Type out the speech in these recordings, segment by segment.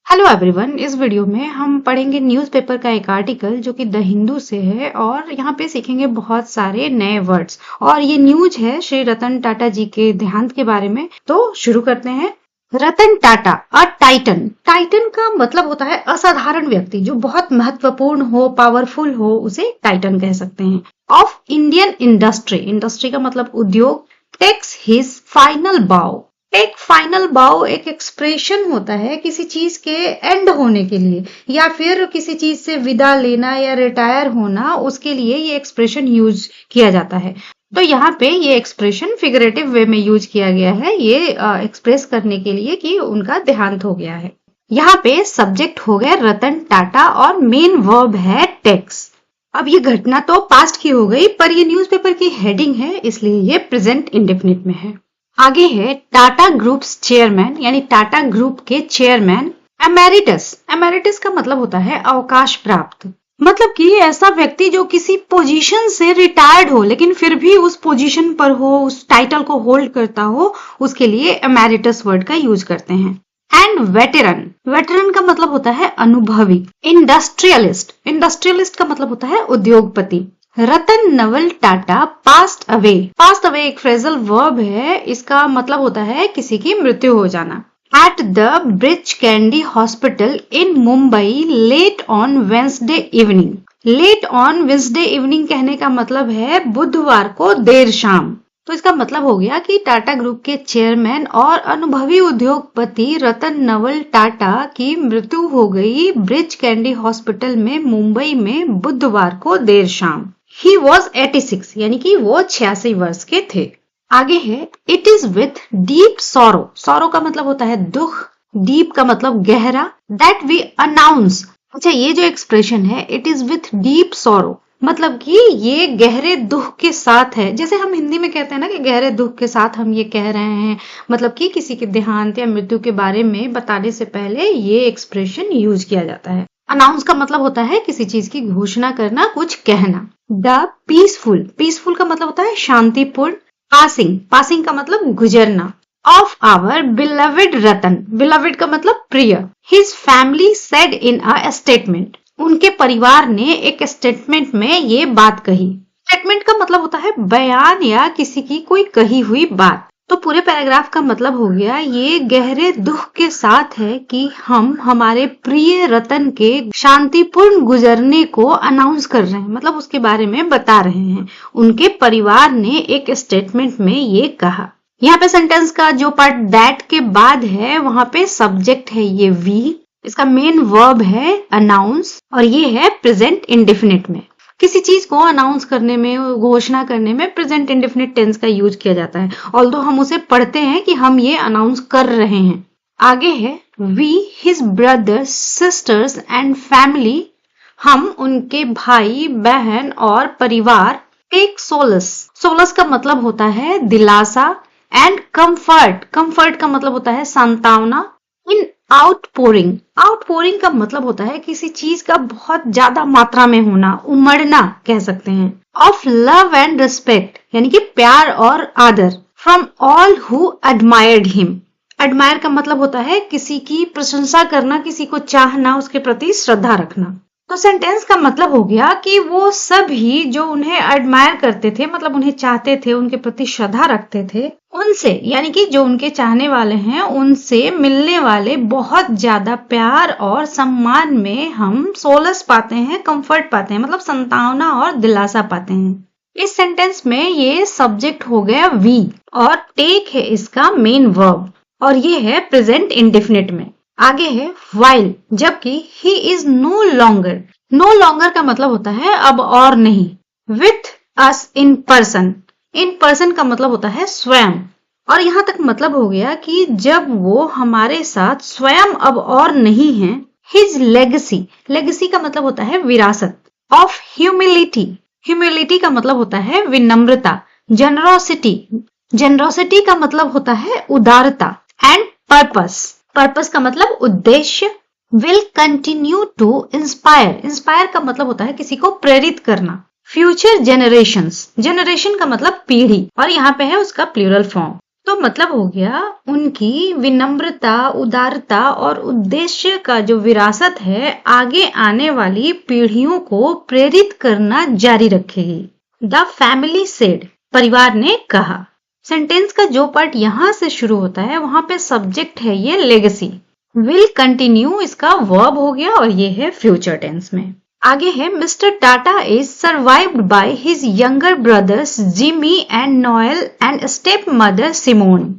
Hello everyone, इस video में हम पढ़ेंगे न्यूज़पेपर का एक आर्टिकल जो कि द हिंदू से है और यहाँ पे सीखेंगे बहुत सारे नए वर्ड्स। और ये न्यूज है श्री रतन टाटा जी के देहांत के बारे में। तो शुरू करते हैं। रतन टाटा अ टाइटन। टाइटन का मतलब होता है असाधारण व्यक्ति, जो बहुत महत्वपूर्ण हो, पावरफुल हो, उसे टाइटन कह सकते हैं। ऑफ इंडियन इंडस्ट्री, इंडस्ट्री का मतलब उद्योग। टेक्स हिज फाइनल बाउ। एक फाइनल बाउ एक एक्सप्रेशन होता है किसी चीज के एंड होने के लिए, या फिर किसी चीज से विदा लेना या रिटायर होना, उसके लिए ये एक्सप्रेशन यूज किया जाता है। तो यहाँ पे ये एक्सप्रेशन फिगरेटिव वे में यूज किया गया है, ये एक्सप्रेस करने के लिए कि उनका देहांत हो गया है। यहाँ पे सब्जेक्ट हो गया रतन टाटा और मेन वर्ब है टेक्स। अब ये घटना तो पास्ट की हो गई, पर ये न्यूज़पेपर की हेडिंग है, इसलिए ये प्रेजेंट इंडेफिनिट में है। आगे है टाटा ग्रुप्स चेयरमैन, यानी टाटा ग्रुप के चेयरमैन एमेरिटस। एमेरिटस का मतलब होता है अवकाश प्राप्त, मतलब कि ऐसा व्यक्ति जो किसी पोजीशन से रिटायर्ड हो लेकिन फिर भी उस पोजीशन पर हो, उस टाइटल को होल्ड करता हो, उसके लिए एमेरिटस वर्ड का यूज करते हैं। एंड वेटेरन, वेटेरन का मतलब होता है अनुभवी। इंडस्ट्रियलिस्ट, इंडस्ट्रियलिस्ट का मतलब होता है उद्योगपति। Ratan Naval Tata passed away. Passed away एक फ्रेजल वर्ब है, इसका मतलब होता है किसी की मृत्यु हो जाना। At the Breach Candy hospital in Mumbai late on Wednesday evening. Late on Wednesday evening कहने का मतलब है बुधवार को देर शाम। तो इसका मतलब हो गया कि टाटा ग्रुप के चेयरमैन और अनुभवी उद्योगपति रतन नवल टाटा की मृत्यु हो गई ब्रिच कैंडी हॉस्पिटल में मुंबई में बुधवार को देर शाम। He was 86, यानी कि वो 86 वर्ष के थे। आगे है it is with deep sorrow. Sorrow का मतलब होता है दुख, डीप का मतलब गहरा। दैट वी अनाउंस, अच्छा ये जो एक्सप्रेशन है it is with deep sorrow, मतलब कि ये गहरे दुख के साथ है। जैसे हम हिंदी में कहते हैं ना कि गहरे दुख के साथ हम ये कह रहे हैं, मतलब कि किसी के देहांत या मृत्यु के बारे में बताने से पहले ये एक्सप्रेशन यूज किया जाता है। अनाउंस का मतलब होता है किसी चीज की घोषणा करना, कुछ कहना। द पीसफुल, पीसफुल का मतलब होता है शांतिपूर्ण। पासिंग, पासिंग का मतलब गुजरना। Of our beloved Ratan, beloved का मतलब प्रिय। His family said in a statement, उनके परिवार ने एक स्टेटमेंट में ये बात कही। स्टेटमेंट का मतलब होता है बयान या किसी की कोई कही हुई बात। तो पूरे पैराग्राफ का मतलब हो गया ये गहरे दुख के साथ है कि हम हमारे प्रिय रतन के शांतिपूर्ण गुजरने को अनाउंस कर रहे हैं, मतलब उसके बारे में बता रहे हैं। उनके परिवार ने एक स्टेटमेंट में ये कहा। यहाँ पे सेंटेंस का जो पार्ट दैट के बाद है वहां पे सब्जेक्ट है ये वी, इसका मेन वर्ब है अनाउंस और ये है प्रेजेंट इंडेफिनिट में। किसी चीज को अनाउंस करने में, घोषणा करने में प्रेजेंट इंडेफिनिट टेंस का यूज किया जाता है, ऑल्दो हम उसे पढ़ते हैं कि हम ये अनाउंस कर रहे हैं। आगे है we his brothers sisters and family, हम उनके भाई बहन और परिवार। टेक सोलस, सोलस का मतलब होता है दिलासा। एंड कंफर्ट, कंफर्ट का मतलब होता है सांत्वना। इन आउटपोरिंग, आउटपोरिंग का मतलब होता है किसी चीज का बहुत ज्यादा मात्रा में होना, उमड़ना कह सकते हैं। ऑफ लव एंड रिस्पेक्ट, यानी कि प्यार और आदर। From all who admired him, admire का मतलब होता है किसी की प्रशंसा करना, किसी को चाहना, उसके प्रति श्रद्धा रखना। तो सेंटेंस का मतलब हो गया कि वो सभी जो उन्हें एडमायर करते थे, मतलब उन्हें चाहते थे, उनके प्रति श्रद्धा रखते थे, उनसे, यानी कि जो उनके चाहने वाले हैं, उनसे मिलने वाले बहुत ज्यादा प्यार और सम्मान में हम सोलस पाते हैं, कंफर्ट पाते हैं, मतलब संतावना और दिलासा पाते हैं। इस सेंटेंस में ये सब्जेक्ट हो गया वी और टेक है इसका मेन वर्ब और ये है प्रेजेंट इंडेफिनिट में। आगे है वाइल, जबकि he is no longer. No longer का मतलब होता है अब और नहीं। With us in person, in person का मतलब होता है स्वयं, और यहाँ तक मतलब हो गया कि जब वो हमारे साथ स्वयं अब और नहीं है। हिज लेगेसी, लेगेसी का मतलब होता है विरासत। ऑफ ह्यूमिलिटी, ह्यूमिलिटी का मतलब होता है विनम्रता। जेनरोसिटी, जेनरोसिटी का मतलब होता है उदारता। एंड पर्पस, पर्पस का मतलब उद्देश्य। Will continue to inspire, inspire का मतलब होता है किसी को प्रेरित करना। फ्यूचर जेनरेशंस, जेनरेशन का मतलब पीढ़ी और यहाँ पे है उसका प्लूरल फॉर्म। तो मतलब हो गया उनकी विनम्रता, उदारता और उद्देश्य का जो विरासत है आगे आने वाली पीढ़ियों को प्रेरित करना जारी रखेगी। द फैमिली सेड, परिवार ने कहा। सेंटेंस का जो पार्ट यहाँ से शुरू होता है वहां पे सब्जेक्ट है ये लेगेसी। विल कंटिन्यू इसका वर्ब हो गया और ये है फ्यूचर टेंस में। आगे है mister Tata is survived by his younger brothers Jimmy and Noel and step mother Simone.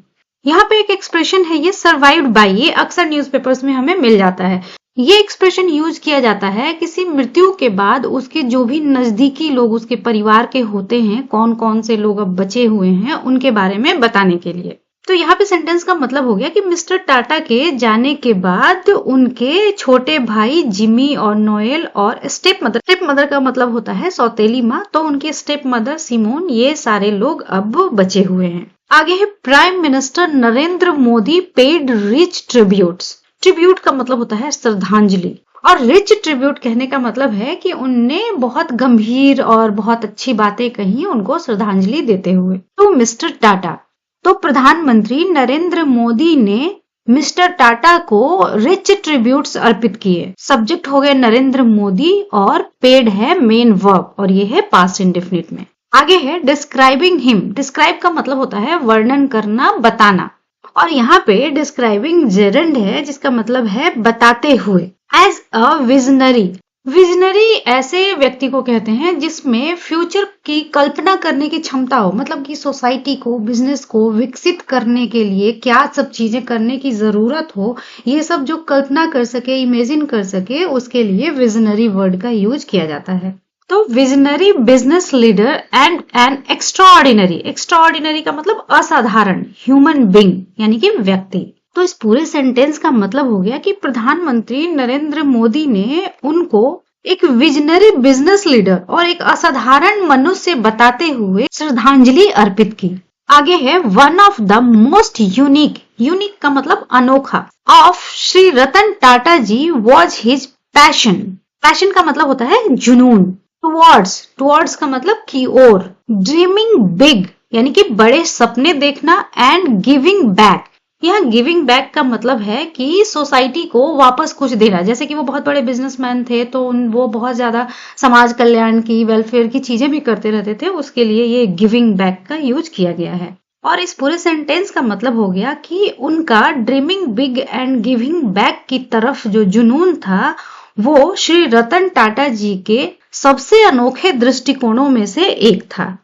यहाँ पे एक एक्सप्रेशन है ये सर्वाइव्ड बाय, ये अक्सर न्यूज़पेपर्स में हमें मिल जाता है। ये एक्सप्रेशन यूज किया जाता है किसी मृत्यु के बाद उसके जो भी नजदीकी लोग उसके परिवार के होते हैं, कौन कौन से लोग अब बचे हुए हैं उनके बारे में बताने के लिए। तो यहाँ पे सेंटेंस का मतलब हो गया कि मिस्टर टाटा के जाने के बाद उनके छोटे भाई जिमी और नोएल और स्टेप मदर का मतलब होता है सौतेली माँ, तो उनके स्टेप मदर सिमोन, ये सारे लोग अब बचे हुए हैं। आगे है prime minister Narendra Modi paid rich tributes. Tribute का मतलब होता है श्रद्धांजलि, और रिच ट्रिब्यूट कहने का मतलब है कि उनने बहुत गंभीर और बहुत अच्छी बातें कही उनको श्रद्धांजलि देते हुए। तो मिस्टर टाटा, तो प्रधानमंत्री नरेंद्र मोदी ने मिस्टर टाटा को रिच ट्रिब्यूट्स अर्पित किए। सब्जेक्ट हो गए नरेंद्र मोदी और पेड है मेन वर्ब और ये है पास्ट इंडेफिनिट में। आगे है डिस्क्राइबिंग हिम। डिस्क्राइब का मतलब होता है वर्णन करना, बताना, और यहाँ पे डिस्क्राइबिंग जेरेंड है जिसका मतलब है बताते हुए। एज अ विजनरी, विजनरी ऐसे व्यक्ति को कहते हैं जिसमें फ्यूचर की कल्पना करने की क्षमता हो, मतलब कि सोसाइटी को, बिजनेस को विकसित करने के लिए क्या सब चीजें करने की जरूरत हो, ये सब जो कल्पना कर सके, इमेजिन कर सके, उसके लिए विजनरी वर्ड का यूज किया जाता है। तो visionary business leader and N extraordinary, extraordinary का मतलब असाधारण, ह्यूमन बीइंग यानी कि व्यक्ति। तो इस पूरे सेंटेंस का मतलब हो गया कि प्रधानमंत्री नरेंद्र मोदी ने उनको एक विजनरी बिजनेस लीडर और एक असाधारण मनुष्य बताते हुए श्रद्धांजलि अर्पित की। आगे है one of the most unique, unique का मतलब अनोखा, of Shri Ratan Tata ji was his passion. Passion का मतलब होता है जुनून। टुवर्ड्स, टुवर्ड्स का मतलब की ओर। ड्रीमिंग बिग यानी कि बड़े सपने देखना, एंड गिविंग बैक, यहाँ गिविंग बैक का मतलब है कि सोसाइटी को वापस कुछ देना। जैसे कि वो बहुत बड़े बिजनेसमैन थे तो वो बहुत ज्यादा समाज कल्याण की, वेलफेयर की चीजें भी करते रहते थे, उसके लिए ये गिविंग बैक का यूज किया गया है। और इस पूरे सेंटेंस का मतलब हो गया कि उनका dreaming big and giving back की तरफ जो जुनून था वो श्री रतन टाटा जी के सबसे अनोखे दृष्टिकोणों में से एक था।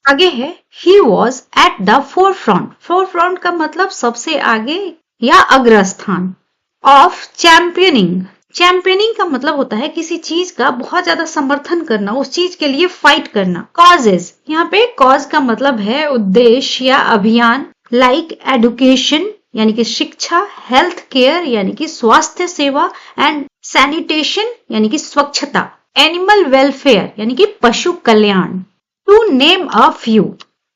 आगे है he was at the forefront, forefront का मतलब सबसे आगे या अग्रस्थान, of championing, championing का मतलब होता है किसी चीज का बहुत ज्यादा समर्थन करना, उस चीज के लिए फाइट करना। causes, यहाँ पे cause का मतलब है उद्देश्य या अभियान, like education यानी कि शिक्षा, हेल्थ केयर यानी कि स्वास्थ्य सेवा, एंड सैनिटेशन यानी कि स्वच्छता, एनिमल वेलफेयर यानी कि पशु कल्याण। To name a few,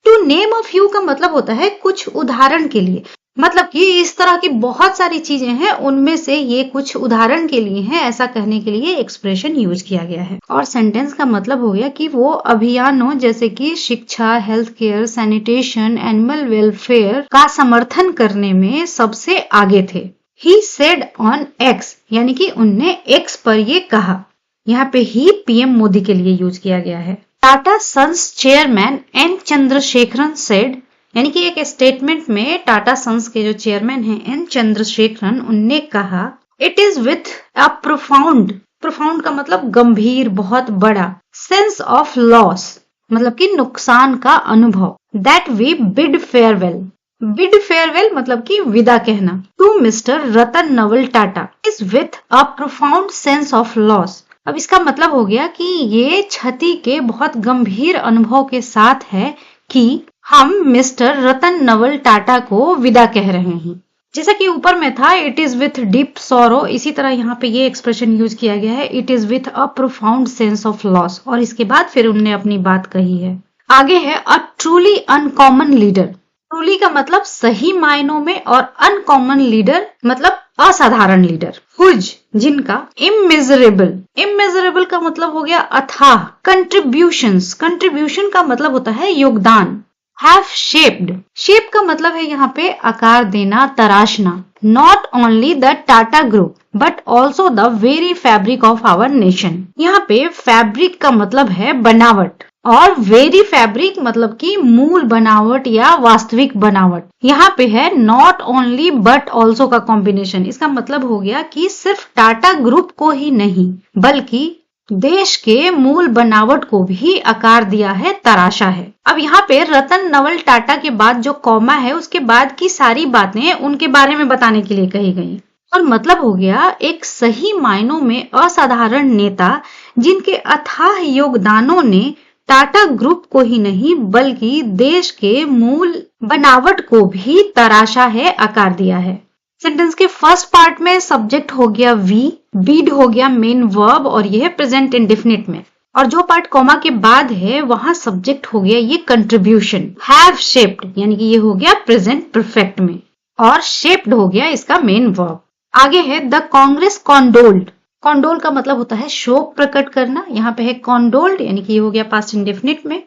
to name a few का मतलब होता है कुछ उदाहरण के लिए, मतलब कि इस तरह की बहुत सारी चीजें हैं, उनमें से ये कुछ उदाहरण के लिए हैं, ऐसा कहने के लिए एक्सप्रेशन यूज किया गया है। और सेंटेंस का मतलब हो गया कि वो अभियानों जैसे कि शिक्षा, health care, sanitation, animal welfare का समर्थन करने में सबसे आगे थे। ही सेड ऑन एक्स यानी कि उनने एक्स पर ये कहा। यहाँ पे ही पीएम मोदी के लिए यूज किया गया है। Tata Sons chairman N Chandrasekaran said, यानी कि एक स्टेटमेंट में टाटा सन्स के जो चेयरमैन हैं एन चंद्रशेखरन, उनने कहा it is with a profound, profound का मतलब गंभीर, बहुत बड़ा, सेंस ऑफ लॉस मतलब कि नुकसान का अनुभव, that we bid farewell, bid farewell मतलब कि विदा कहना, to mister Ratan Naval Tata is with a profound sense of loss. अब इसका मतलब हो गया कि ये क्षति के बहुत गंभीर अनुभव के साथ है कि हम मिस्टर रतन नवल टाटा को विदा कह रहे हैं। जैसा कि ऊपर में था it is with deep sorrow, इसी तरह यहाँ पे ये एक्सप्रेशन यूज किया गया है it is with a profound sense of loss, और इसके बाद फिर उनने अपनी बात कही है। आगे है a truly uncommon leader. Truly का मतलब सही मायनों में, और अनकॉमन लीडर मतलब असाधारण लीडर। हुज जिनका, इमेजरेबल, इमेजरेबल का मतलब हो गया अथाह। कंट्रीब्यूशंस, कंट्रीब्यूशन का मतलब होता है योगदान। हैव शेप्ड, शेप का मतलब है यहाँ पे आकार देना, तराशना। Not only the Tata group but also the very fabric of our nation. यहाँ पे फैब्रिक का मतलब है बनावट और वेरी फैब्रिक मतलब कि मूल बनावट या वास्तविक बनावट। यहाँ पे है नॉट ओनली बट ऑल्सो का कॉम्बिनेशन। इसका मतलब हो गया कि सिर्फ टाटा ग्रुप को ही नहीं बल्कि देश के मूल बनावट को भी आकार दिया है, तराशा है। अब यहाँ पे रतन नवल टाटा के बाद जो कॉमा है उसके बाद की सारी बातें उनके बारे में बताने के लिए कही गई और मतलब हो गया एक सही मायनों में असाधारण नेता जिनके अथाह योगदानों ने टाटा ग्रुप को ही नहीं बल्कि देश के मूल बनावट को भी तराशा है, आकार दिया है। सेंटेंस के फर्स्ट पार्ट में सब्जेक्ट हो गया वी, बीड हो गया मेन वर्ब और यह है प्रेजेंट इंडेफिनिट में, और जो पार्ट कॉमा के बाद है वहां सब्जेक्ट हो गया ये कंट्रीब्यूशन, हैव शेप्ड, यानी कि ये हो गया प्रेजेंट परफेक्ट में और शेप्ड हो गया इसका मेन वर्ब। आगे है द कांग्रेस कॉन्डोल्ड। कॉन्डोल का मतलब होता है शोक प्रकट करना, यहाँ पे है कॉन्डोल्ड यानी कि ये हो गया पास्ट इंडेफिनिट में।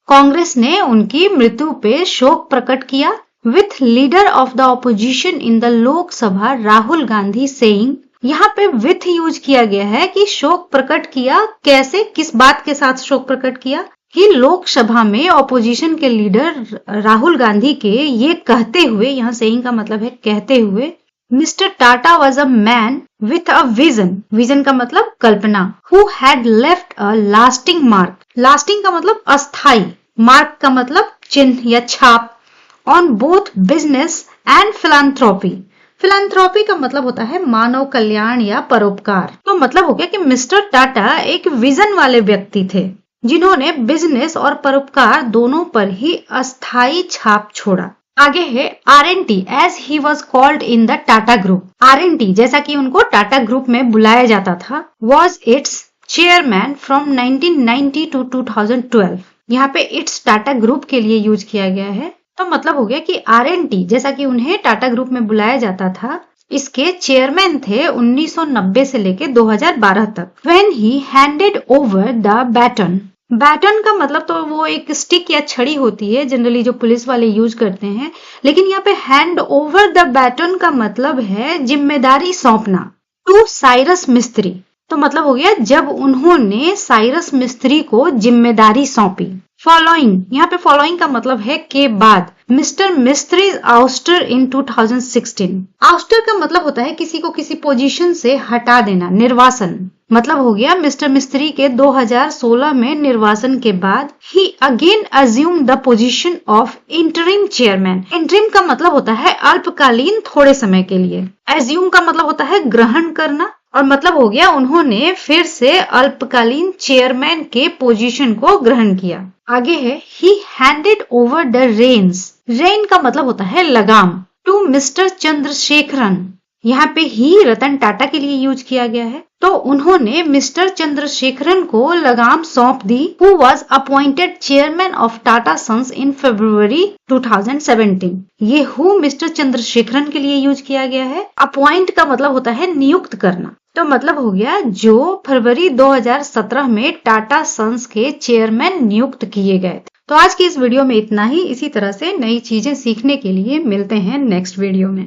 कांग्रेस ने उनकी मृत्यु पे शोक प्रकट किया with leader of the opposition in the Lok Sabha Rahul Gandhi saying. यहाँ पे विथ यूज किया गया है कि शोक प्रकट किया, कैसे, किस बात के साथ शोक प्रकट किया कि लोकसभा में ऑपोजिशन के लीडर राहुल गांधी के ये कहते हुए, यहाँ सेइंग का मतलब है कहते हुए, mister Tata was a man with a vision, vision का मतलब कल्पना, who had left a lasting mark, lasting का मतलब अस्थाई, मार्क का मतलब चिन्ह या छाप, on both business and philanthropy. Philanthropy का मतलब होता है मानव कल्याण या परोपकार। तो मतलब हो गया कि मिस्टर टाटा एक विजन वाले व्यक्ति थे जिन्होंने बिजनेस और परोपकार दोनों पर ही अस्थाई छाप छोड़ा। आगे है R&T as he was called in the Tata group. R&T जैसा कि उनको टाटा ग्रुप में बुलाया जाता था, was its chairman from 1990 to 2012। यहाँ पे इट्स टाटा ग्रुप के लिए यूज किया गया है। तो मतलब हो गया कि R&T जैसा कि उन्हें टाटा ग्रुप में बुलाया जाता था, इसके चेयरमैन थे 1990 से लेके 2012 तक। When he handed over the baton, baton का मतलब तो वो एक स्टिक या छड़ी होती है जनरली जो पुलिस वाले यूज करते हैं, लेकिन यहाँ पे हैंड ओवर द बैटन का मतलब है जिम्मेदारी सौंपना टू साइरस मिस्त्री। तो मतलब हो गया जब उन्होंने साइरस मिस्त्री को जिम्मेदारी सौंपी। फॉलोइंग, यहाँ पे फॉलोइंग का मतलब है के बाद। मिस्टर मिस्त्री आउस्टर इन 2016। आउस्टर का मतलब होता है किसी को किसी पोजीशन से हटा देना, निर्वासन। मतलब हो गया मिस्टर मिस्त्री के 2016 में निर्वासन के बाद ही again assume the position of interim chairman. Interim का मतलब होता है अल्पकालीन, थोड़े समय के लिए। अज्यूम का मतलब होता है ग्रहण करना और मतलब हो गया उन्होंने फिर से अल्पकालीन चेयरमैन के पोजीशन को ग्रहण किया। आगे है he handed over the reins. Rein का मतलब होता है लगाम, टू मिस्टर चंद्रशेखरन। यहाँ पे ही रतन टाटा के लिए यूज किया गया है। तो उन्होंने मिस्टर चंद्रशेखरन को लगाम सौंप दी, who was appointed chairman of Tata sons in February 2017। ये हु मिस्टर चंद्रशेखरन के लिए यूज किया गया है। अपॉइंट का मतलब होता है नियुक्त करना। तो मतलब हो गया जो फरवरी 2017 में टाटा सन्स के चेयरमैन नियुक्त किए गए थे। तो आज की इस वीडियो में इतना ही। इसी तरह से नई चीजें सीखने के लिए मिलते हैं नेक्स्ट वीडियो में।